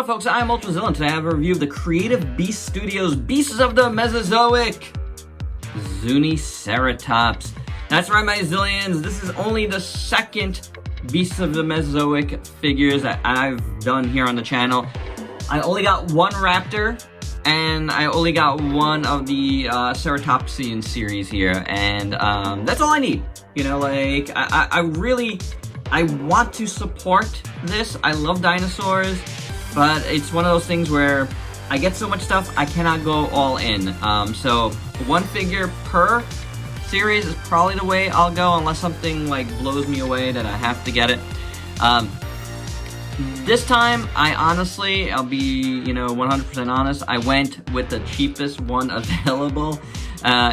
up, folks? I'm Ultrazilla, and today I have a review of the Creative Beast Studios Beasts of the Mesozoic Zuniceratops. That's right, my Zillions. This is only the second Beasts of the Mesozoic figures that I've done here on the channel. I only got one raptor, and I only got one of the Ceratopsian series here, and that's all I need. You know, like, I want to support this. I love dinosaurs, but it's one of those things where I get so much stuff, I cannot go all in. So one figure per series is probably the way I'll go, unless something like blows me away that I have to get it. This time, I'll be, 100% honest, I went with the cheapest one available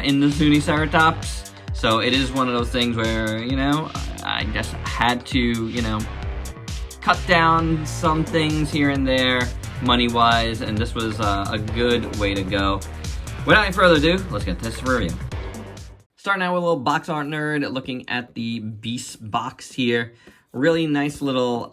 in the Zuniceratops. So it is one of those things where, I just had to, cut down some things here and there, money-wise, and this was a good way to go. Without any further ado, let's get this review. Starting out with a little box art nerd, looking at the Beast box here. Really nice little,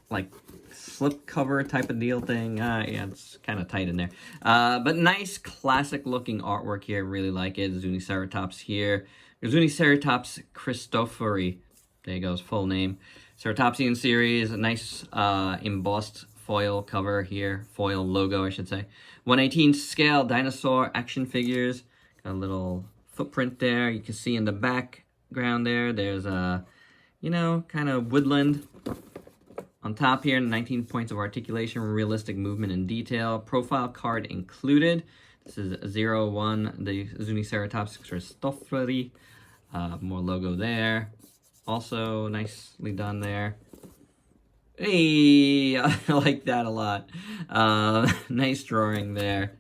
like, slip cover type of deal thing. Yeah, it's kind of tight in there. But nice classic looking artwork here. Really like it. Zuniceratops here. Zuniceratops Christophori. There you go, his full name. Ceratopsian series. A nice embossed foil cover here. Foil logo, I should say. 1/18 scale dinosaur action figures. Got a little footprint there. You can see in the background there's a, kind of woodland. On top here, 19 points of articulation, realistic movement and detail. Profile card included. This is 01, the Zuniceratops Christophori. More logo there. Also nicely done there. Hey, I like that a lot. Nice drawing there.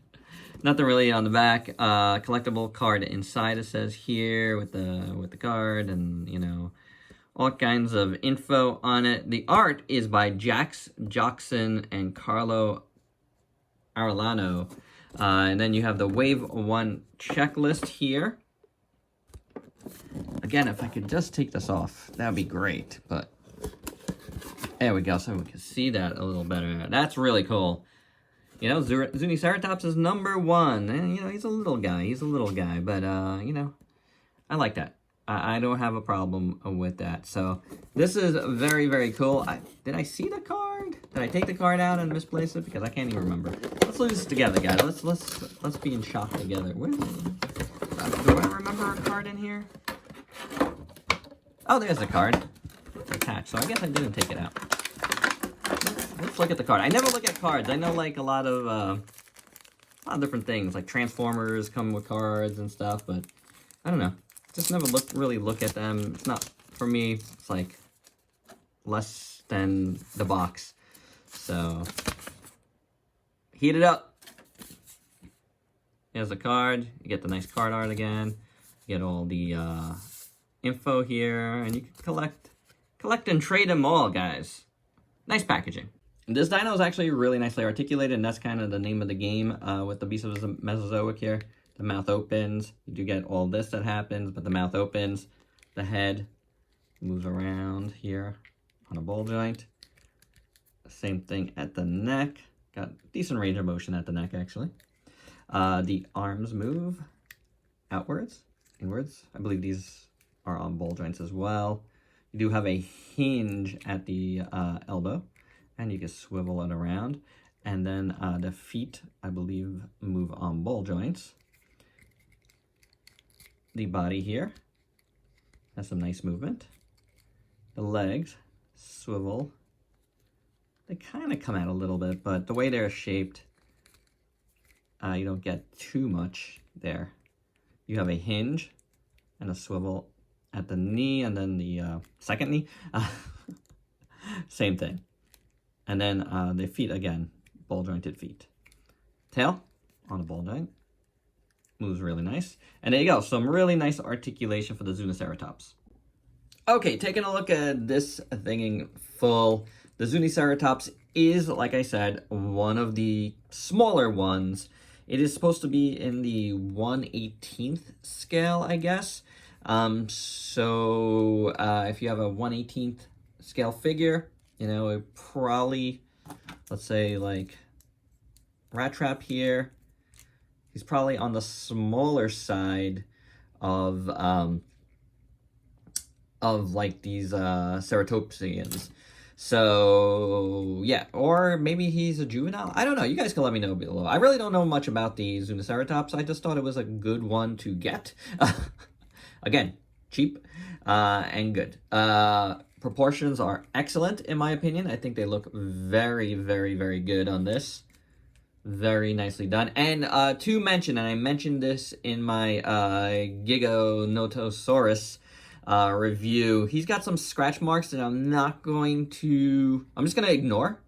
Nothing really on the back. Collectible card inside, it says here, with the card, and all kinds of info on it. The art is by Jax Joxon and Carlo Arellano. And then you have the Wave 1 checklist here. Again, if I could just take this off, that would be great. But there we go, so we can see that a little better. That's really cool. Zuniceratops is #1. And, he's a little guy. But, I like that. I don't have a problem with that. So this is very, very cool. Did I see the card? Did I take the card out and misplace it? Because I can't even remember. Let's do this together, guys. Let's be in shock together. Where is it? Do I remember a card in here? Oh, there's the card. It's attached. So I guess I didn't take it out. Let's look at the card. I never look at cards. I know like a lot of different things, like Transformers come with cards and stuff, but I don't know. Just never really look at them. It's not, for me, it's like less than the box. So, heat it up. Here's the card. You get the nice card art again. You get all the info here, and you can collect and trade them all, guys. Nice packaging. This dino is actually really nicely articulated, and that's kind of the name of the game with the Beast of the Mesozoic here. The mouth opens. You do get all this that happens, but the mouth opens. The head moves around here on a ball joint. Same thing at the neck. Got decent range of motion at the neck, actually. The arms move outwards, inwards. I believe these are on ball joints as well. You do have a hinge at the elbow, and you can swivel it around. And then the feet, I believe, move on ball joints. The body here has some nice movement. The legs swivel. They kind of come out a little bit, but the way they're shaped, you don't get too much there. You have a hinge and a swivel at the knee, and then the second knee. Same thing. And then the feet again, ball jointed feet. Tail on a ball joint. Moves really nice. And there you go, some really nice articulation for the Zuniceratops. Okay, taking a look at this thing in full. The Zuniceratops is, like I said, one of the smaller ones. It is supposed to be in the 1/18th scale, I guess. So if you have a 1/18th scale figure, You know, it probably, let's say like Rat Trap here, he's probably on the smaller side of like these ceratopsians. So yeah, or maybe he's a juvenile. I don't know. You guys can let me know below. I really don't know much about the Zuniceratops. I just thought it was a good one to get. Again, cheap and good. Proportions are excellent in my opinion. I think they look very, very, very good on this. Very nicely done. And to mention, and I mentioned this in my Giganotosaurus review, he's got some scratch marks that I'm just going to ignore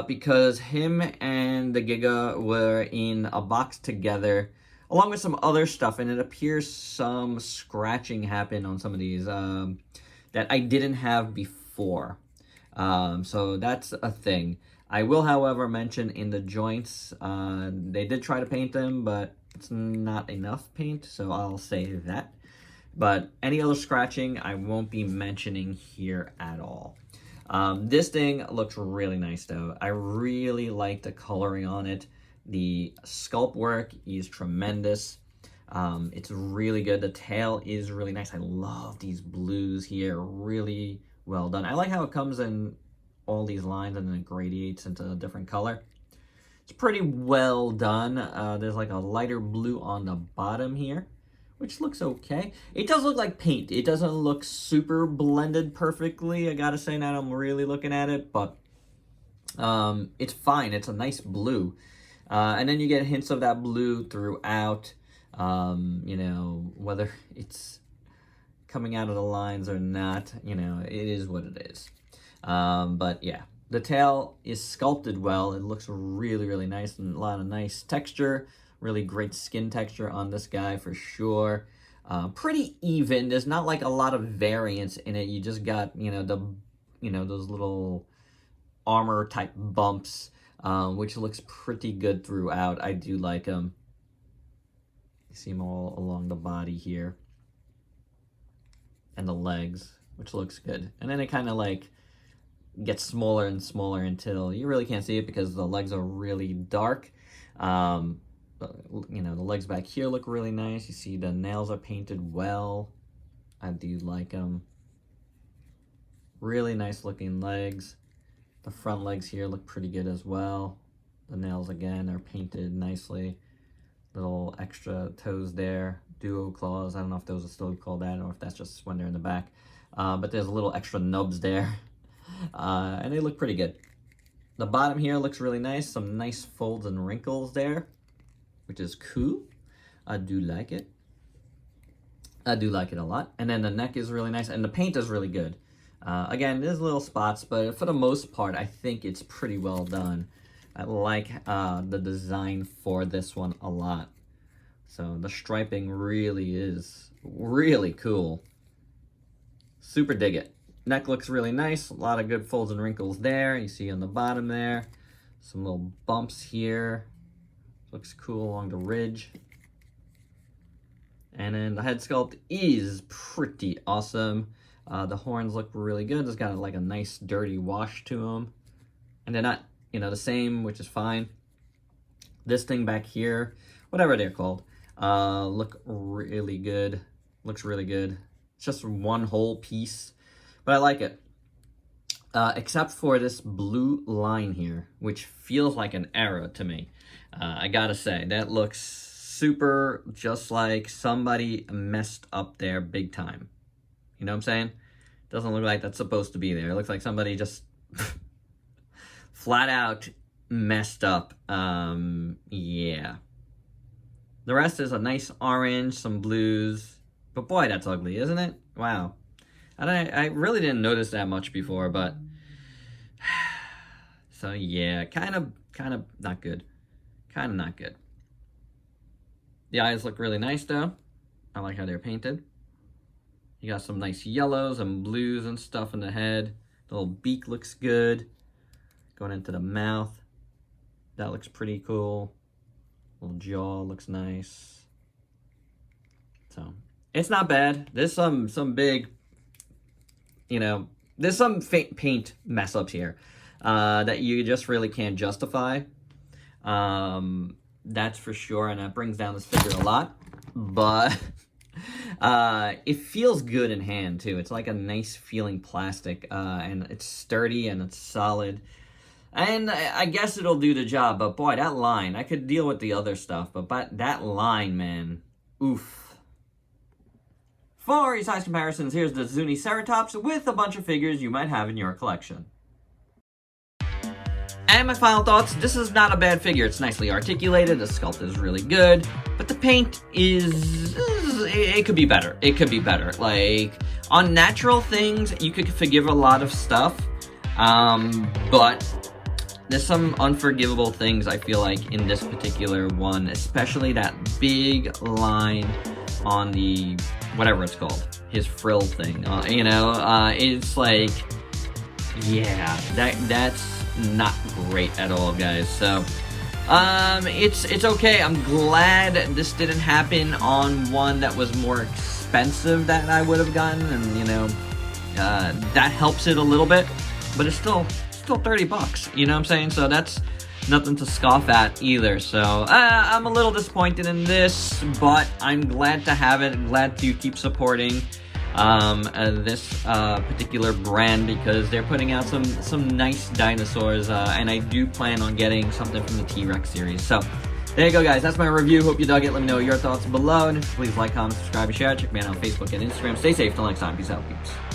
because him and the Giga were in a box together along with some other stuff, and it appears some scratching happened on some of these that I didn't have before. So that's a thing. I will, however, mention in the joints, they did try to paint them, but it's not enough paint, so I'll say that. But any other scratching, I won't be mentioning here at all. This thing looks really nice, though. I really like the coloring on it. The sculpt work is tremendous. It's really good. The tail is really nice. I love these blues here. Really well done. I like how it comes in all these lines and then it gradiates into a different color. It's pretty well done. There's like a lighter blue on the bottom here, which looks okay. It does look like paint. It doesn't look super blended perfectly, I gotta say, now I'm really looking at it, but it's fine. It's a nice blue. And then you get hints of that blue throughout, you know, whether it's coming out of the lines or not, you know, it is what it is. But yeah, the tail is sculpted well. It looks really, really nice and a lot of nice texture. Really great skin texture on this guy for sure. Pretty even. There's not like a lot of variance in it. You just got, you know, those little armor type bumps, which looks pretty good throughout. I do like them. You see them all along the body here. And the legs, which looks good. And then it kind of like gets smaller and smaller until you really can't see it because the legs are really dark. You know, the legs back here look really nice. You see the nails are painted well. I do like them. Really nice looking legs. The front legs here look pretty good as well. The nails again are painted nicely. Little extra toes there. Duo claws. I don't know if those are still called that or if that's just when they're in the back. But there's a little extra nubs there. And they look pretty good. The bottom here looks really nice. Some nice folds and wrinkles there, which is cool. I do like it. I do like it a lot. And then the neck is really nice, and the paint is really good. Again, there's little spots, but for the most part, I think it's pretty well done. I like the design for this one a lot. So the striping really is really cool. Super dig it. Neck looks really nice. A lot of good folds and wrinkles there. You see on the bottom there. Some little bumps here. Looks cool along the ridge. And then the head sculpt is pretty awesome. The horns look really good. It's got like a nice dirty wash to them. And they're not, you know, the same, which is fine. This thing back here, whatever they're called, look really good. Looks really good. It's just one whole piece, but I like it. Except for this blue line here, which feels like an arrow to me. I gotta say, that looks super just like somebody messed up there big time. You know what I'm saying? Doesn't look like that's supposed to be there. It looks like somebody just flat out messed up. Yeah. The rest is a nice orange, some blues. But boy, that's ugly, isn't it? Wow. I really didn't notice that much before, but so yeah, kind of not good. Kind of not good. The eyes look really nice though. I like how they're painted. You got some nice yellows and blues and stuff in the head. The little beak looks good. Going into the mouth. That looks pretty cool. Little jaw looks nice. So, it's not bad. There's some big, you know, there's some paint mess ups here that you just really can't justify. That's for sure, and that brings down this figure a lot. But it feels good in hand too. It's like a nice feeling plastic, and it's sturdy and it's solid. And I guess it'll do the job. But boy, that line, I could deal with the other stuff, but that line, man, oof. For your size comparisons, here's the Zuniceratops with a bunch of figures you might have in your collection. And my final thoughts, this is not a bad figure. It's nicely articulated, the sculpt is really good, but the paint it could be better. It could be better. Like, on natural things, you could forgive a lot of stuff, but there's some unforgivable things, I feel like, in this particular one, especially that big line on the, whatever it's called, his frill thing, it's like, yeah, that's not great at all, guys. So it's okay. I'm glad this didn't happen on one that was more expensive that I would have gotten, and that helps it a little bit, but it's still $30, you know what I'm saying? So that's nothing to scoff at either. So I'm a little disappointed in this, but I'm glad to have it. Glad to keep supporting this particular brand, because they're putting out some nice dinosaurs, and I do plan on getting something from the T-Rex series. So there you go, guys. That's my review. Hope you dug it. Let me know your thoughts below, and please like, comment, subscribe, and share. Check me out on Facebook and Instagram. Stay safe till next time. Peace out, peeps.